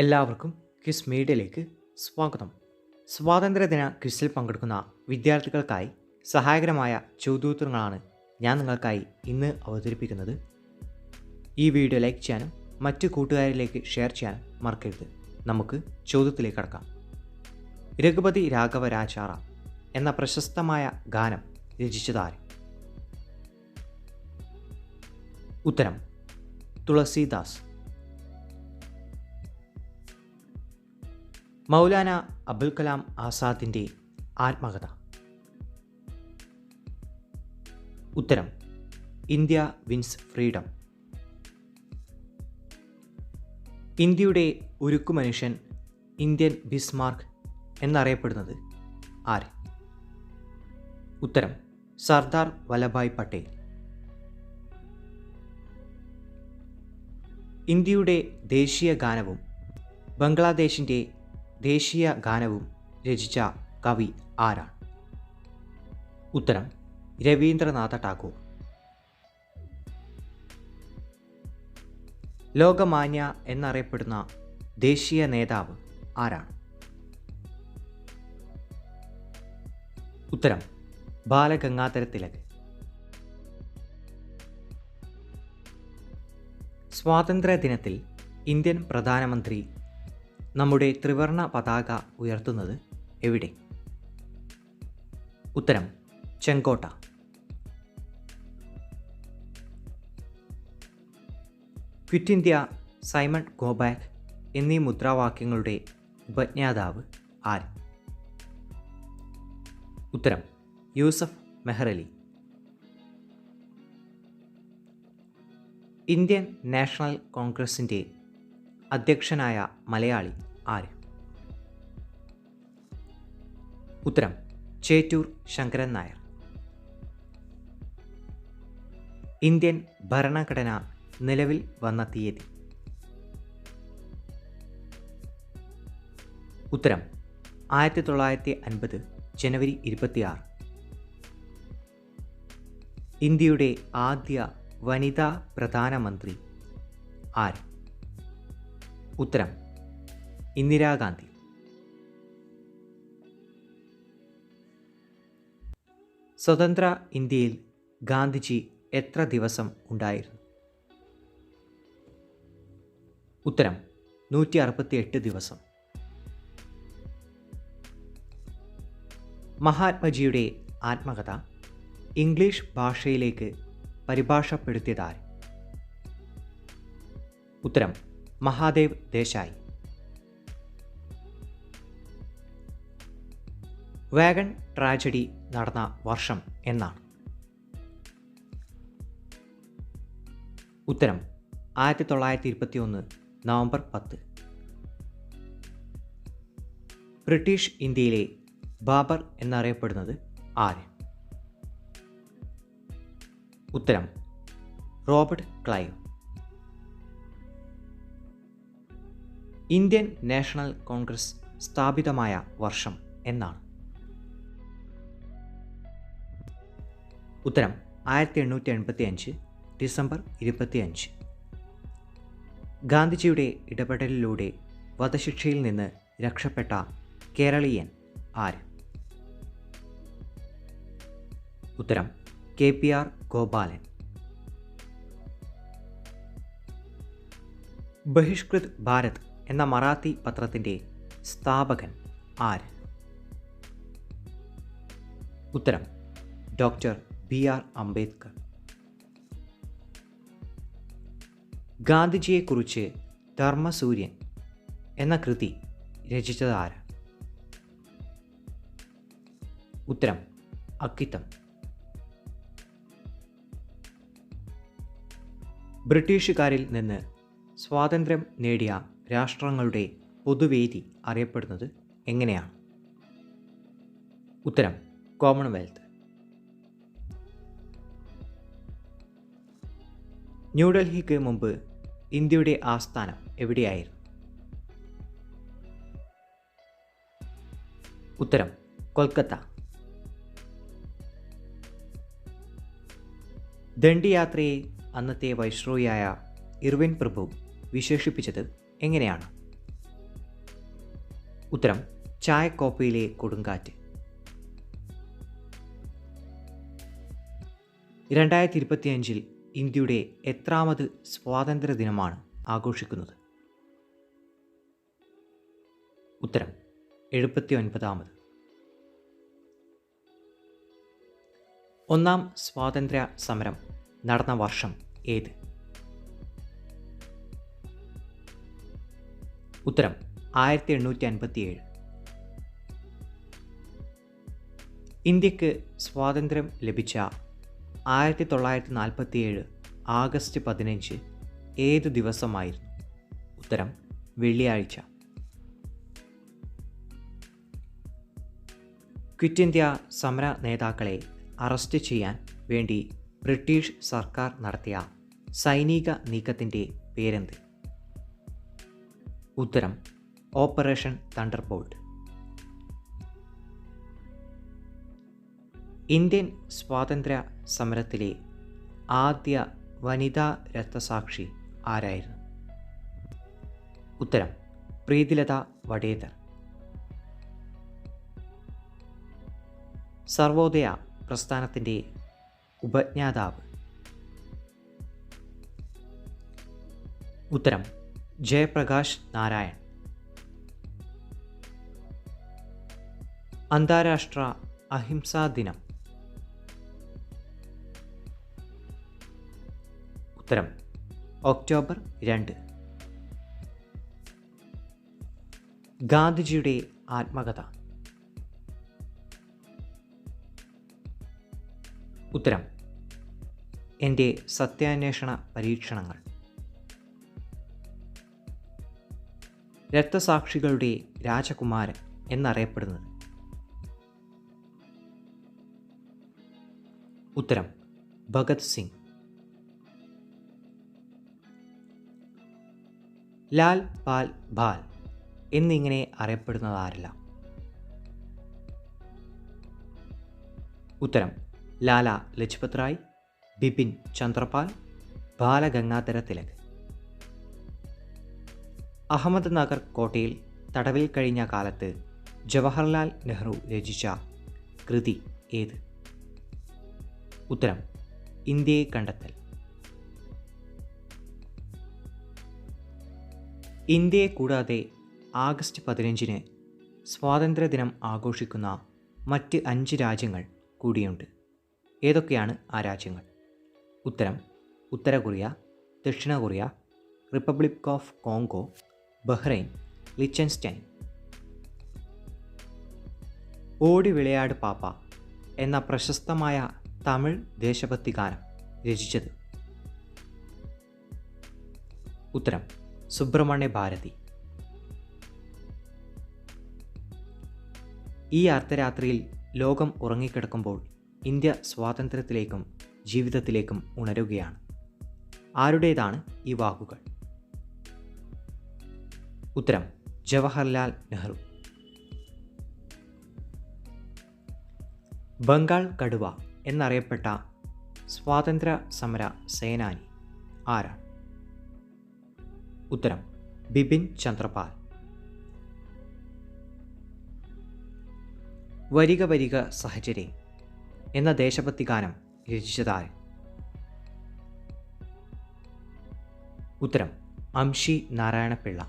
എല്ലാവർക്കും ക്വിസ് മീഡിയയിലേക്ക് സ്വാഗതം. സ്വാതന്ത്ര്യദിന ക്വിസിൽ പങ്കെടുക്കുന്ന വിദ്യാർത്ഥികൾക്കായി സഹായകരമായ ചോദ്യോത്തരങ്ങളാണ് ഞാൻ നിങ്ങൾക്കായി ഇന്ന് അവതരിപ്പിക്കുന്നത്. ഈ വീഡിയോ ലൈക്ക് ചെയ്യാനും മറ്റു കൂട്ടുകാരിലേക്ക് ഷെയർ ചെയ്യാനും മറക്കരുത്. നമുക്ക് ചോദ്യത്തിലേക്ക് കടക്കാം. രഘുപതി രാഘവ രാജാറ എന്ന പ്രശസ്തമായ ഗാനം രചിച്ചതാര്? ഉത്തരം തുളസീദാസ്. മൗലാന അബുൽ കലാം ആസാദിൻ്റെ ആത്മകഥ? ഉത്തരം ഇന്ത്യ വിൻസ് ഫ്രീഡം. ഇന്ത്യയുടെ ഉരുക്കു മനുഷ്യൻ, ഇന്ത്യൻ ബിസ്മാർക്ക് എന്നറിയപ്പെടുന്നത് ആര്? ഉത്തരം സർദാർ വല്ലഭായ് പട്ടേൽ. ഇന്ത്യയുടെ ദേശീയ ഗാനവും ബംഗ്ലാദേശിൻ്റെ ദേശീയ ഗാനവും രചിച്ച കവി ആരാണ്? ഉത്തരം രവീന്ദ്രനാഥ ടാഗോർ. ലോകമാന്യ എന്നറിയപ്പെടുന്ന ദേശീയ നേതാവ് ആരാണ്? ഉത്തരം ബാലഗംഗാധര തിലക്. സ്വാതന്ത്ര്യ ദിനത്തിൽ ഇന്ത്യൻ പ്രധാനമന്ത്രി നമ്മുടെ ത്രിവർണ പതാക ഉയർത്തുന്നത് എവിടെ? ഉത്തരം ചെങ്കോട്ട. Quit India, Simon go back എന്നീ മുദ്രാവാക്യങ്ങളുടെ ഉപജ്ഞാതാവ് ആര്? ഉത്തരം യൂസഫ് മെഹ്റലി. ഇന്ത്യൻ നാഷണൽ കോൺഗ്രസിൻ്റെ അധ്യക്ഷനായ മലയാളി ആര്? ഉത്തരം ചേറ്റൂർ ശങ്കരൻ നായർ. ഇന്ത്യൻ ഭരണഘടന നിലവിൽ വന്ന തീയതി? ഉത്തരം 1950 ജനുവരി 26. ഇന്ത്യയുടെ ആദ്യ വനിതാ പ്രധാനമന്ത്രി ആര്? ഉത്തരം ഇന്ദിരാഗാന്ധി. സ്വതന്ത്ര ഇന്ത്യയിൽ ഗാന്ധിജി എത്ര ദിവസം ഉണ്ടായിരുന്നു? ഉത്തരം 168 ദിവസം. മഹാത്മജിയുടെ ആത്മകഥ ഇംഗ്ലീഷ് ഭാഷയിലേക്ക് പരിഭാഷപ്പെടുത്തിയതാര്? ഉത്തരം മഹാദേവ് ദേശായി. വാഗൺ ട്രാജഡി നടന്ന വർഷം എന്നാണ്? ഉത്തരം 1921 നവംബർ 10. ബ്രിട്ടീഷ് ഇന്ത്യയിലെ ബാബർ എന്നറിയപ്പെടുന്നത് ആര്? ഉത്തരം Robert Clive. Indian national Congress സ്ഥാപിതമായ വർഷം എന്നാണ്? ഉത്തരം 1885 ഡിസംബർ 25. ഗാന്ധിജിയുടെ ഇടപെടലിലൂടെ വധശിക്ഷയിൽ നിന്ന് രക്ഷപ്പെട്ട കേരളീയൻ ആര്? ഉത്തരം KPR ഗോപാലൻ. ബഹിഷ്കൃത് ഭാരത് എന്ന മറാത്തി പത്രത്തിൻ്റെ സ്ഥാപകൻ ആര്? ഉത്തരം ഡോക്ടർ BR അംബേദ്കർ. ഗാന്ധിജിയെക്കുറിച്ച് ധർമ്മസൂര്യൻ എന്ന കൃതി രചിച്ചത് ആര്? ഉത്തരം അക്കിത്തം. ബ്രിട്ടീഷുകാരിൽ നിന്ന് സ്വാതന്ത്ര്യം നേടിയ രാഷ്ട്രങ്ങളുടെ പൊതുവേദി അറിയപ്പെടുന്നത് എങ്ങനെയാണ്? ഉത്തരം കോമൺവെൽത്ത്. ന്യൂഡൽഹിക്ക് മുമ്പ് ഇന്ത്യയുടെ ആസ്ഥാനം എവിടെയായിരുന്നു? ഉത്തരം കൊൽക്കത്ത. ദണ്ഡിയാത്രയെ അന്നത്തെ വൈസ്രോയിയായ ഇർവിൻ പ്രഭു വിശേഷിപ്പിച്ചത് എങ്ങനെയാണ്? ഉത്തരം ചായക്കോപ്പയിലെ കൊടുങ്കാറ്റ്. 2025 ഇന്ത്യയുടെ എത്രാമത് സ്വാതന്ത്ര്യ ദിനമാണ് ആഘോഷിക്കുന്നത്? ഉത്തരം 79ാമത്. ഒന്നാം സ്വാതന്ത്ര്യ സമരം നടന്ന വർഷം ഏത്? ഉത്തരം 1857. ഇന്ത്യക്ക് സ്വാതന്ത്ര്യം ലഭിച്ച 1947 ആഗസ്റ്റ് 15 ഏതു ദിവസമായിരുന്നു? ഉത്തരം വെള്ളിയാഴ്ച. ക്വിറ്റ് ഇന്ത്യ സമര നേതാക്കളെ അറസ്റ്റ് ചെയ്യാൻ വേണ്ടി ബ്രിട്ടീഷ് സർക്കാർ നടത്തിയ സൈനിക നീക്കത്തിൻ്റെ പേരെന്ത്? ഉത്തരം ഓപ്പറേഷൻ തണ്ടർബോൾട്ട്. ഇന്ത്യൻ സ്വാതന്ത്ര്യ സമരത്തിലെ ആദ്യ വനിതാ രക്തസാക്ഷി ആരായിരുന്നു? ഉത്തരം പ്രീതിലത വഡേദർ. സർവോദയ പ്രസ്ഥാനത്തിൻ്റെ ഉപജ്ഞാതാവ്? ഉത്തരം ജയപ്രകാശ് നാരായൺ. അന്താരാഷ്ട്ര അഹിംസാ ദിനം? ഉത്തരം ഒക്ടോബർ 2. ഗാന്ധിജിയുടെ ആത്മകഥ? ഉത്തരം എൻ്റെ സത്യാന്വേഷണ പരീക്ഷണങ്ങൾ. രക്തസാക്ഷികളുടെ രാജകുമാരൻ എന്നറിയപ്പെടുന്നത്? ഉത്തരം ഭഗത് സിംഗ്. ലാൽ പാൽ ബാൽ എന്നിങ്ങനെ അറിയപ്പെടുന്നതാരല്ല? ഉത്തരം ലാല ലജ്പത് റായ്, ബിപിൻ ചന്ദ്രപാൽ, ബാലഗംഗാധര തിലക്. അഹമ്മദ് നഗർ കോട്ടയിൽ തടവിൽ കഴിഞ്ഞ കാലത്ത് ജവഹർലാൽ നെഹ്റു രചിച്ച കൃതി ഏത്? ഉത്തരം ഇന്ത്യയെ കണ്ടെത്തൽ. ഇന്ത്യയെ കൂടാതെ ആഗസ്റ്റ് 15 സ്വാതന്ത്ര്യദിനം ആഘോഷിക്കുന്ന മറ്റ് 5 രാജ്യങ്ങൾ കൂടിയുണ്ട്. ഏതൊക്കെയാണ് ആ രാജ്യങ്ങൾ? ഉത്തരം ഉത്തര കൊറിയ, ദക്ഷിണ Korea, republic of Congo, Bahrain, Liechtenstein. ഓടി വിളയാട് പാപ്പ എന്ന പ്രശസ്തമായ തമിഴ് ദേശഭക്തി ഗാനം രചിച്ചത്? ഉത്തരം സുബ്രഹ്മണ്യ ഭാരതി. ഈ അർദ്ധരാത്രിയിൽ ലോകം ഉറങ്ങിക്കിടക്കുമ്പോൾ ഇന്ത്യ സ്വാതന്ത്ര്യത്തിലേക്കും ജീവിതത്തിലേക്കും ഉണരുകയാണ്. ആരുടേതാണ് ഈ വാക്കുകൾ? ഉത്തരം ജവഹർലാൽ നെഹ്റു. ബംഗാൾ കടുവ എന്നറിയപ്പെട്ട സ്വാതന്ത്ര്യ സമര സേനാനി ആരാണ്? ഉത്തരം ബിപിൻ ചന്ദ്രപാൽ. വരിക വരിക സഹചരേ എന്ന ദേശഭക്തി ഗാനം രചിച്ചതാര്? ഉത്തരം അംഷി നാരായണപിള്ള.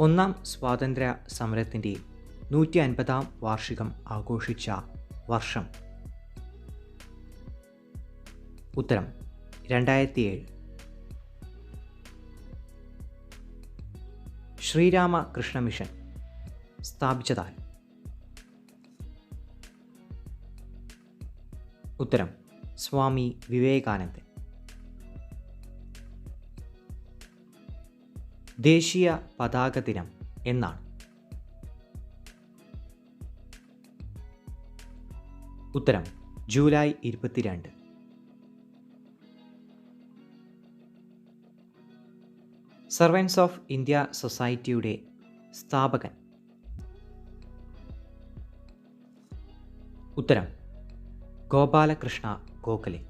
ഒന്നാം സ്വാതന്ത്ര്യ സമരത്തിൻ്റെ 150ാം വാർഷികം ആഘോഷിച്ച വർഷം? ഉത്തരം 2007. ശ്രീരാമകൃഷ്ണ മിഷൻ സ്ഥാപിച്ചതാര്? ഉത്തരം സ്വാമി വിവേകാനന്ദൻ. ദേശീയ പതാക ദിനം എന്നാണ്? ഉത്തരം ജൂലൈ 22. സർവൻസ് ഓഫ് ഇന്ത്യ സൊസൈറ്റിയുടെ സ്ഥാപകൻ? ഉത്തരം ഗോപാലകൃഷ്ണ ഗോഖലെ.